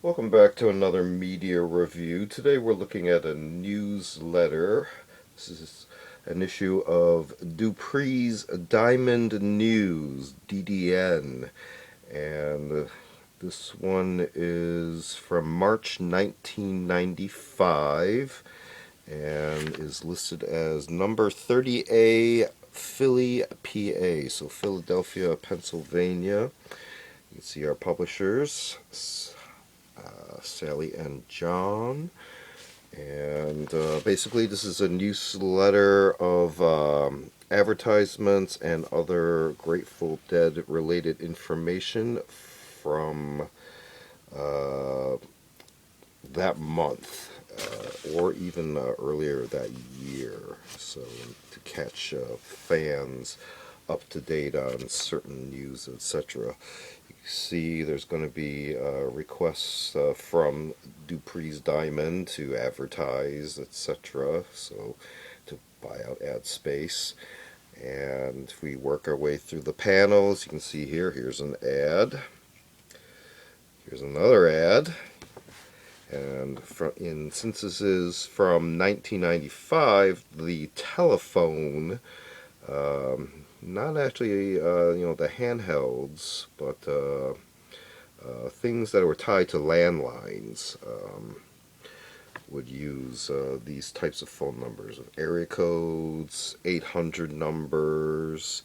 Welcome back to another media review. Today we're looking at a newsletter. This is an issue of Dupree's Diamond News, d.d.n. And this one is from March 1995 and is listed as number 30A, Philly, PA. So Philadelphia, Pennsylvania. You can see our publishers. Sally and John. And basically, this is a newsletter of advertisements and other Grateful Dead related information from uh, that month or even earlier that year. So, to catch fans up to date on certain news, etc. You see there's going to be requests from Dupree's Diamond to advertise, etc. So to buy out ad space. And if we work our way through the panels, you can see here's an ad. Here's another ad. And since this is from 1995, the telephone, not actually, the handhelds, but things that were tied to landlines would use these types of phone numbers, of area codes, 800 numbers,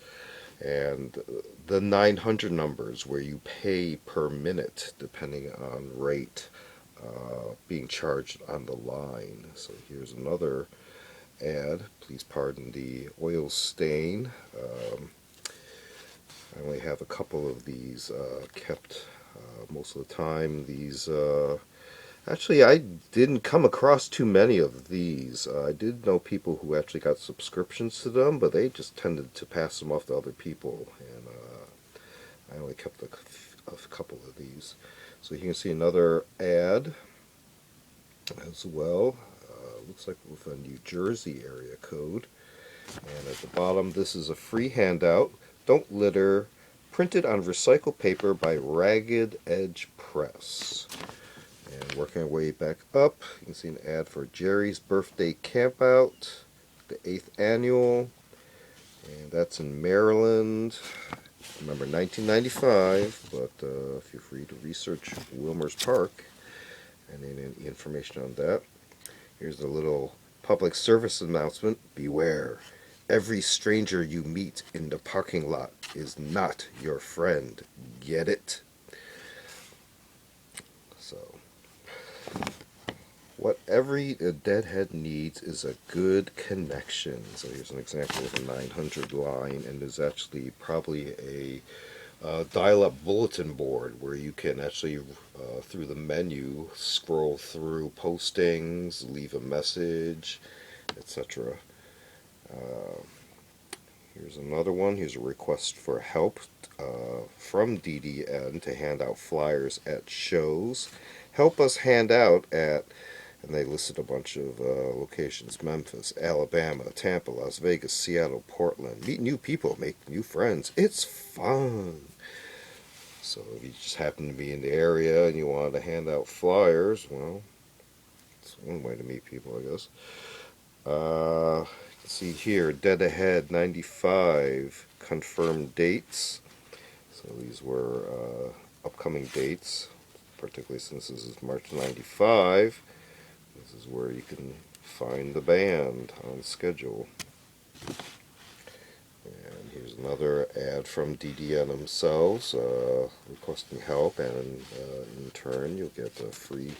and the 900 numbers where you pay per minute depending on rate being charged on the line. So here's another ad. Please pardon the oil stain. I only have a couple of these kept most of the time. These actually, I didn't come across too many of these. I did know people who actually got subscriptions to them, but they just tended to pass them off to other people, and I only kept a couple of these. So you can see another ad as well. Looks like with a New Jersey area code. And at the bottom, this is a free handout. Don't litter. Printed on recycled paper by Ragged Edge Press. And working our way back up, you can see an ad for Jerry's Birthday Campout, the 8th annual. And that's in Maryland. Remember, 1995, but feel free to research Wilmer's Park and any information on that. Here's a little public service announcement. Beware. Every stranger you meet in the parking lot is not your friend. Get it? So, what every deadhead needs is a good connection. So here's an example of a 900 line, and there's actually probably a dial-up bulletin board where you can actually, through the menu, scroll through postings, leave a message, etc. Here's another one. Here's a request for help from d.d.n to hand out flyers at shows. Help us hand out at, and they listed a bunch of locations: Memphis, Alabama, Tampa, Las Vegas, Seattle, Portland. Meet new people, make new friends. It's fun. So if you just happen to be in the area and you wanted to hand out flyers, well, it's one way to meet people, I guess. You can see here, Dead Ahead 95 confirmed dates. So these were upcoming dates, particularly since this is March 95. This is where you can find the band on schedule. And here's another ad from d.d.n themselves, requesting help, and in turn you'll get a free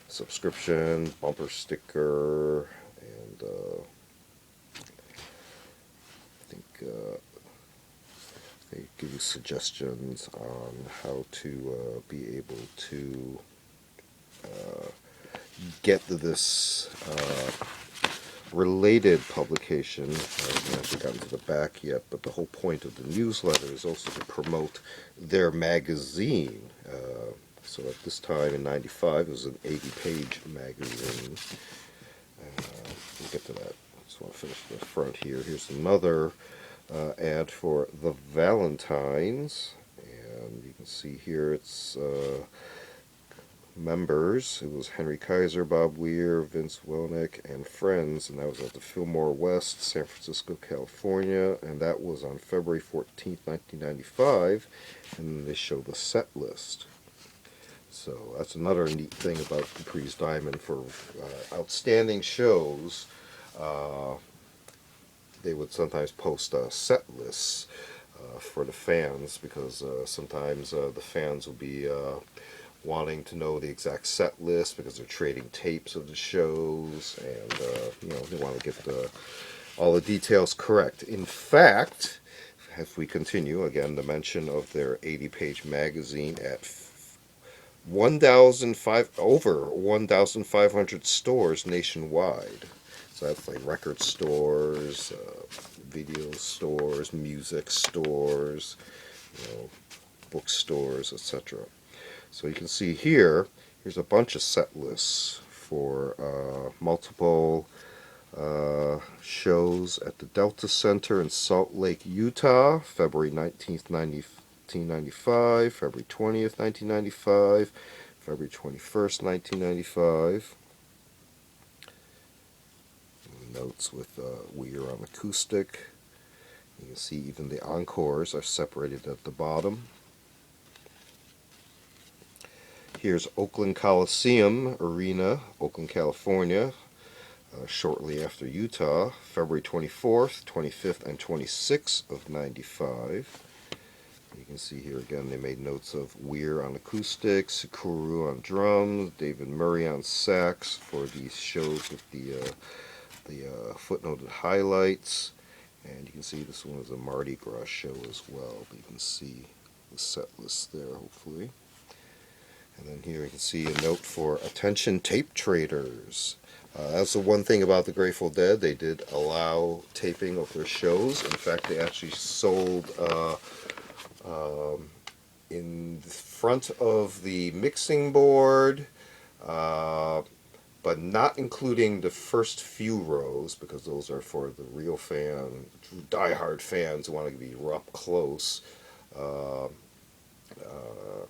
subscription, bumper sticker, and I think they give you suggestions on how to be able to get this related publication. I haven't actually gotten to the back yet, but the whole point of the newsletter is also to promote their magazine. So at this time in 95, it was an 80-page magazine. We'll get to that. I just want to finish the front here. Here's another ad for the Valentines. And you can see here it's members. It was Henry Kaiser, Bob Weir, Vince Welnick, and friends, and that was at the Fillmore West, San Francisco, California, and that was on February 14th, 1995, and they show the set list. So that's another neat thing about Dupree's Diamond for outstanding shows. Uh, they would sometimes post set lists for the fans because sometimes the fans will be wanting to know the exact set list because they're trading tapes of the shows, and they want to get all the details correct. In fact, if we continue again, the mention of their 80-page magazine at 1,005 over 1,500 stores nationwide. So that's like record stores, video stores, music stores, bookstores, etc. So you can see here, here's a bunch of set lists for multiple shows at the Delta Center in Salt Lake, Utah, February 19th, 1995, February 20th, 1995, February 21st, 1995. Notes with Weir on acoustic. You can see even the encores are separated at the bottom. Here's Oakland Coliseum Arena, Oakland, California, shortly after Utah, February 24th, 25th, and 26th of 95. You can see here again they made notes of Weir on acoustic, Sakuru on drums, David Murray on sax for these shows with the footnoted highlights. And you can see this one was a Mardi Gras show as well, but you can see the set list there hopefully. And then here you can see a note for attention tape traders. That's the one thing about the Grateful Dead. They did allow taping of their shows. In fact, they actually sold in front of the mixing board, but not including the first few rows, because those are for the real diehard fans who want to be up close.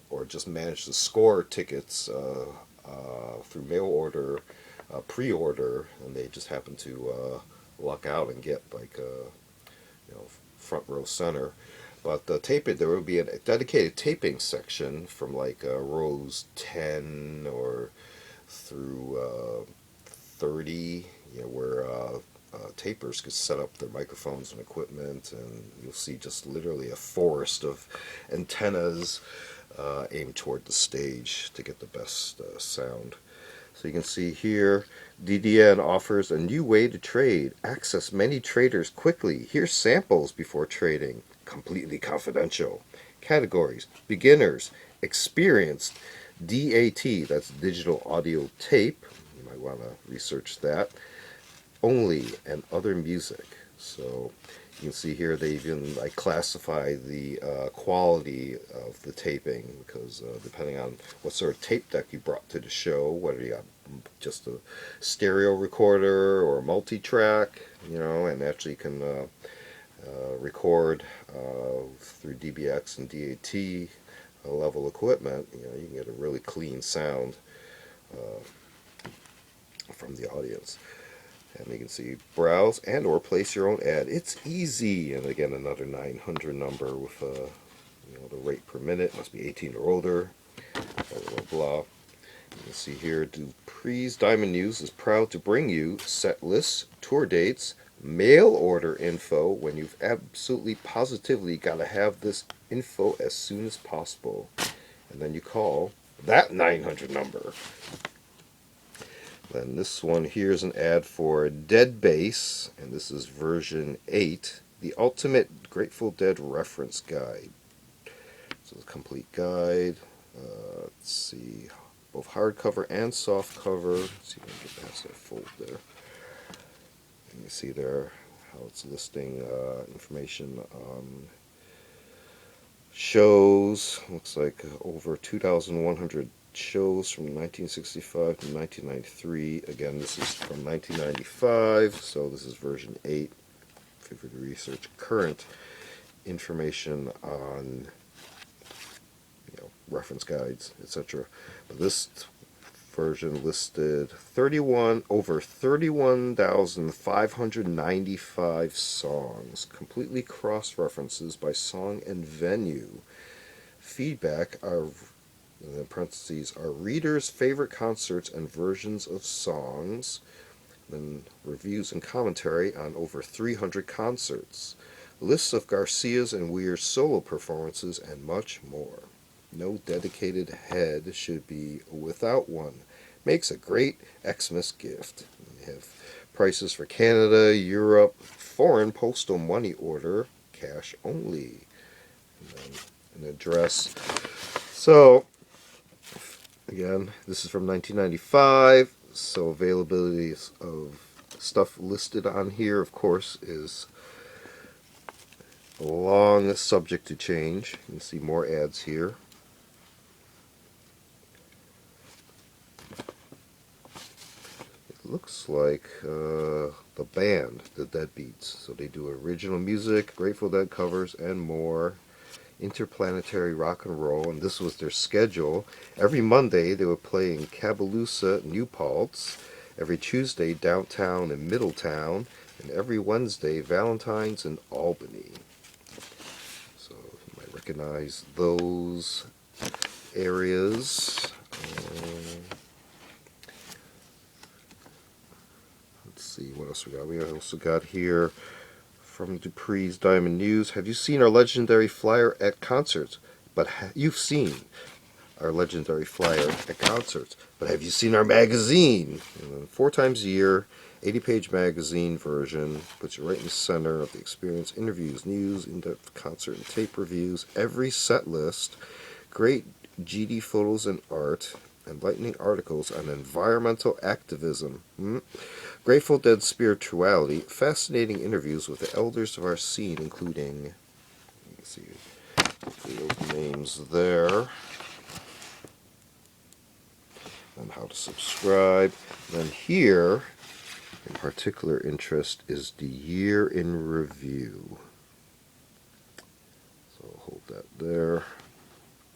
Or just manage to score tickets through mail order, pre-order, and they just happen to luck out and get like front row center. But there will be a dedicated taping section from like rows 10 or through 30, where tapers could set up their microphones and equipment, and you'll see just literally a forest of antennas aimed toward the stage to get the best sound. So you can see here, d.d.n offers a new way to trade. Access many traders quickly. Here's samples before trading. Completely confidential. Categories: beginners, experienced, DAT, that's digital audio tape. You might want to research that. Only, and other music. So you can see here they even classify the quality of the taping, because depending on what sort of tape deck you brought to the show, whether you got just a stereo recorder or a multi-track, and actually can record through DBX and DAT level equipment, you can get a really clean sound from the audience. And you can see browse and or place your own ad. It's easy. And again, another 900 number with the rate per minute must be 18 or older. Blah blah blah. You can see here, Dupree's Diamond News is proud to bring you set lists, tour dates, mail order info when you've absolutely positively got to have this info as soon as possible. And then you call that 900 number. Then this one here is an ad for Dead Bass, and this is version 8, the ultimate Grateful Dead reference guide. So the complete guide. Let's see, both hardcover and softcover. Let's see if I can get past that fold there. And you see there how it's listing information on shows. Looks like over 2,100 shows from 1965 to 1993. Again, this is from 1995, so this is version 8. Feel free to research current information on reference guides, etc. But this version listed over 31,595 songs, completely cross-references by song and venue. Feedback are, in parentheses, are readers' favorite concerts and versions of songs. Then reviews and commentary on over 300 concerts. Lists of Garcia's and Weir's solo performances and much more. No dedicated head should be without one. Makes a great Xmas gift. We have prices for Canada, Europe, foreign postal money order, cash only. And then an address. So, again, this is from 1995. So availability of stuff listed on here, of course, is long subject to change. You can see more ads here. Looks like the band, the Deadbeats. So they do original music, Grateful Dead covers, and more. Interplanetary rock and roll, and this was their schedule. Every Monday they were playing Caboolture, New Paltz. Every Tuesday, downtown and Middletown. And every Wednesday, Valentine's in Albany. So you might recognize those areas. Let's see what else we got. We also got here from Dupree's Diamond News. Have you seen our legendary flyer at concerts? But you've seen our legendary flyer at concerts. But have you seen our magazine? 4 times a year, 80-page magazine version. Puts you right in the center of the experience. Interviews, news, in-depth concert and tape reviews. Every set list. Great GD photos and art. Enlightening articles on environmental activism. Grateful Dead spirituality, fascinating interviews with the elders of our scene, including, let's see, those names there, and how to subscribe. And then here, in particular interest, is the year in review. So I'll hold that there.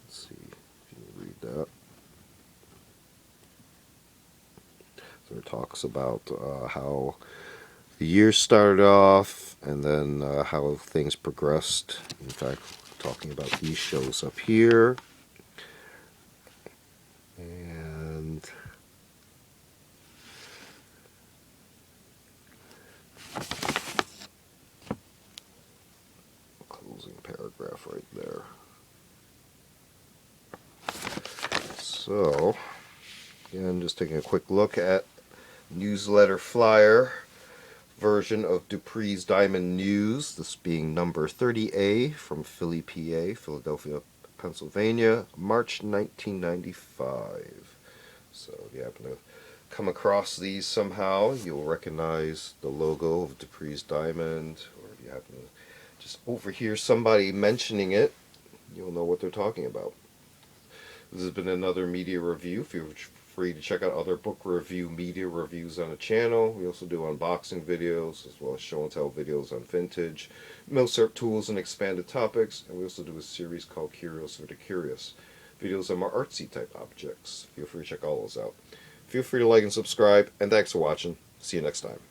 Let's see if you can read that. So it talks about how the year started off and then how things progressed. In fact, talking about these shows up here. And closing paragraph right there. So, again, just taking a quick look at newsletter flyer version of Dupree's Diamond News, this being number 30A from Philly, PA, Philadelphia, Pennsylvania, March 1995. So if you happen to come across these somehow, you'll recognize the logo of Dupree's Diamond, or if you happen to just overhear somebody mentioning it, you'll know what they're talking about. This has been another media review. Feel free to check out other book review media reviews on the channel. We also do unboxing videos as well as show and tell videos on vintage, Milsurp tools and expanded topics. And we also do a series called Curious for the Curious. Videos on more artsy type objects. Feel free to check all those out. Feel free to like and subscribe. And thanks for watching. See you next time.